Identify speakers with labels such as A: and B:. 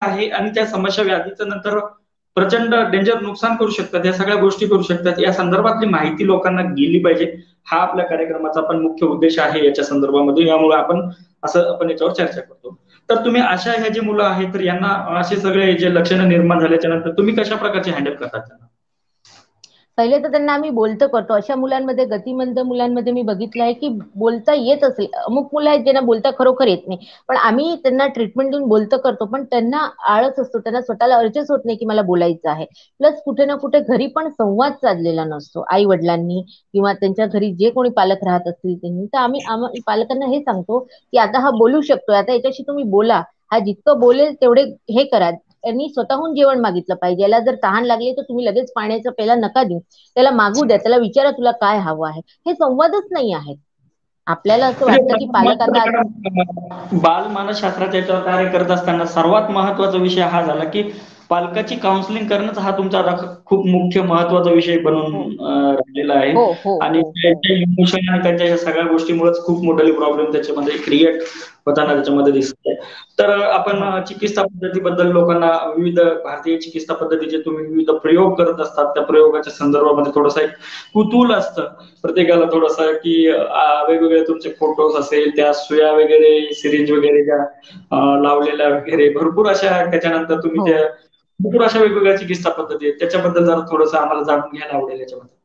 A: आहे आणि त्या समस्या व्याधीचं नंतर प्रचंड डेंजर नुकसान करू शकतात, या सगळ्या गोष्टी करू शकतात. या संदर्भातली माहिती लोकांना गेली पाहिजे. हा आपल्या कार्यक्रमाचा पण मुख्य उद्देश आहे याच्या संदर्भामध्ये. यामुळे आपण याच्यावर चर्चा करतो. तर तुम्ही अशा ह्या जी मुलं आहेत तर यांना असे सगळे जे लक्षणं निर्माण झाल्याच्या नंतर तुम्ही कशा प्रकारचे हँडल करतात त्यांना?
B: पहिले तर त्यांना आम्ही बोलतं करतो. अशा मुलांमध्ये, गतिमंद मुलांमध्ये मी बघितलं आहे की बोलता येत असेल, अमुक मुलं आहेत ज्यांना बोलता खरोखर येत नाही, पण आम्ही त्यांना ट्रीटमेंट देऊन बोलतं करतो, पण त्यांना आळस असतो, त्यांना स्वतःला अर्जच होत नाही की मला बोलायचं आहे. प्लस कुठे ना कुठे घरी पण संवाद साधलेला नसतो आई वडिलांनी किंवा त्यांच्या घरी जे कोणी पालक राहत असतील त्यांनी. तर आम्ही पालकांना हे सांगतो की आता हा बोलू शकतोय, आता याच्याशी तुम्ही बोला, हा जितकं बोलेल तेवढे हे करा. त्यांनी स्वतःहून जेवण मागितलं पाहिजे. याला जर तहान लागली तर तुम्ही लगेच पाण्याचा पेला नका देऊ, त्याला मागू द्या, त्याला विचारा तुला काय हवं आहे. हे संवादच नाही आहेत. आपल्याला असं वाटतं की पालक आता
A: बालमानसशास्त्राच्या याच्यावर कार्य करत असताना सर्वात महत्वाचा विषय हा झाला की पालकाची काउन्सिलिंग करणंच हा तुमचा आता खूप मुख्य महत्वाचा विषय बनून
B: हो
A: राहिलेला आहे.
B: हो हो
A: आणि
B: हो हो
A: त्यांच्या इमोशन आणि त्यांच्या या सगळ्या गोष्टीमुळेच खूप मोठे प्रॉब्लेम त्याच्यामध्ये क्रिएट होताना त्याच्यामध्ये दिसत आहे. तर आपण
B: हो
A: चिकित्सा पद्धतीबद्दल लोकांना विविध भारतीय चिकित्सा पद्धतीचे तुम्ही विविध प्रयोग करत असतात, त्या प्रयोगाच्या संदर्भामध्ये थोडंसं एक कुतूहल असतं प्रत्येकाला थोडंसं की वेगवेगळे तुमचे फोटोज असेल, त्या सुया वगैरे, सिरिंज वगैरे ज्या लावलेल्या वगैरे भरपूर अशा, त्याच्यानंतर तुम्ही
B: हो
A: त्या भरपूर अशा वेगवेगळ्या चिकित्सा पद्धती आहेत, त्याच्याबद्दल जरा थोडंसं आम्हाला जाणून घ्यायला आवडेल याच्यामध्ये.